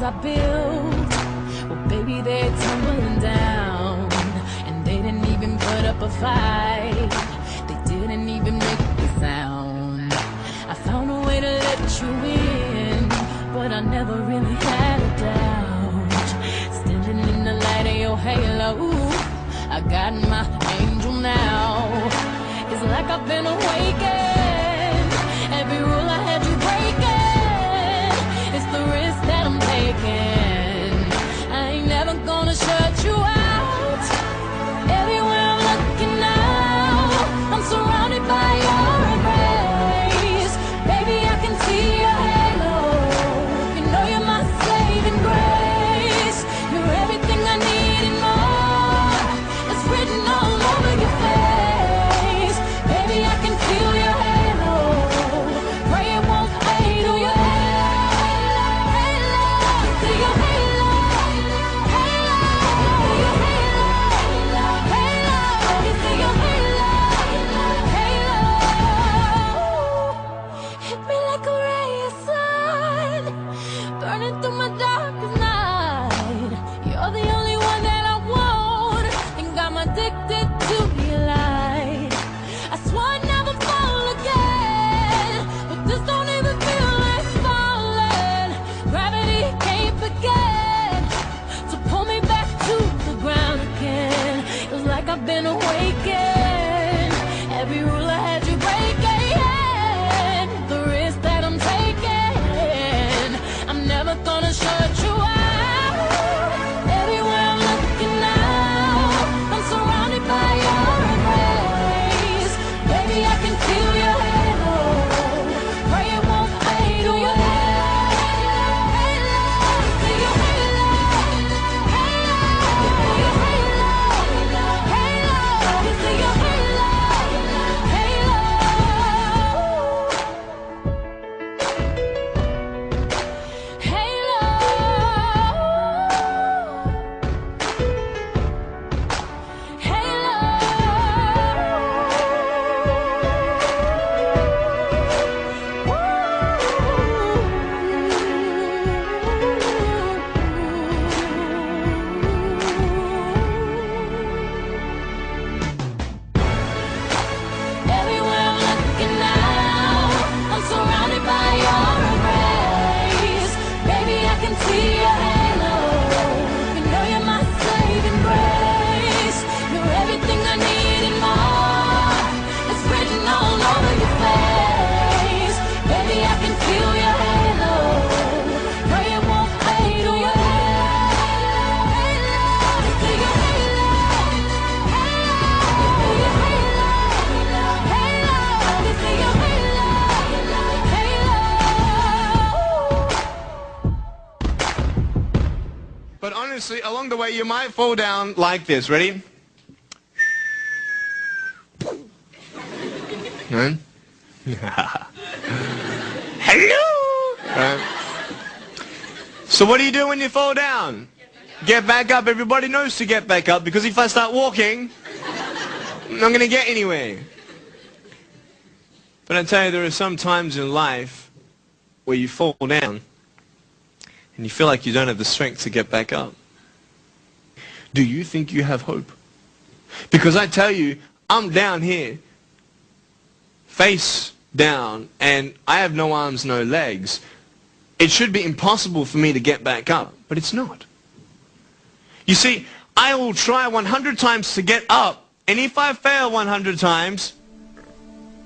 I built, well baby they're tumbling down. And they didn't even put up a fight, they didn't even make a sound. I found a way to let you in, but I never really had a doubt. Standing in the light of your halo, I got my angel now. It's like I've been awakened. Every rule I had you breaking, it's the risk that I'm taking. I ain't never gonna shut you out. Everywhere I'm looking now, I'm surrounded by your embrace. Baby, I can see your halo. You know you're my saving grace. You're everything I need and more. It's written all over your face. Baby, I can feel your halo. Pray it won't fade. Oh, your halo, halo. See your halo, halo. Your halo, halo. You see your halo, halo. Hit me like a ray of sun, burning through my darkest night. You're the only one that I want, and got me addicted to your light. I swore I'd never fall again, but this don't even feel like falling. Gravity can't begin to pull me back to the ground again. It's like I've been awakened. Every rule I had you breaking, the risk that I'm taking. I'm never gonna shut you out. Everywhere I'm looking now, I'm surrounded by your embrace. Baby, I can feel your halo. Pray it won't fade. Oh, your halo, halo. See your halo, halo. Your halo, halo. You see your halo, halo. Everywhere I'm looking now, I'm surrounded by your embrace. Baby, I can see your halo. You know you're my saving grace. You're everything I need and more. It's written all over your face. Baby, I can feel your halo. Pray it won't fade. Oh, your halo, halo. See your halo, halo. Your halo, halo. You see your halo, halo. But honestly, along the way, you might fall down like this. Ready? No? Hello! Right. So what do you do when you fall down? Get back up. Everybody knows to get back up, because if I start walking, I'm not going to get anywhere. But I tell you, there are some times in life where you fall down and you feel like you don't have the strength to get back up. Do you think you have hope? Because I tell you, I'm down here, face down, and I have no arms, no legs. It should be impossible for me to get back up, but it's not. You see, I will try 100 times to get up, and if I fail 100 times,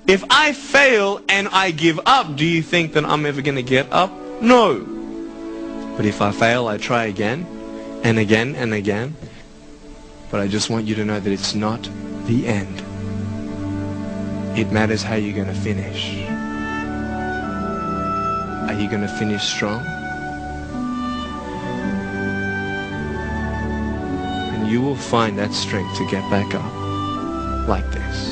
if I fail and I give up, do you think that I'm ever going to get up? No. But if I fail, I try again, and again, and again. But I just want you to know that it's not the end. It matters how you're going to finish. Are you going to finish strong? And you will find that strength to get back up like this.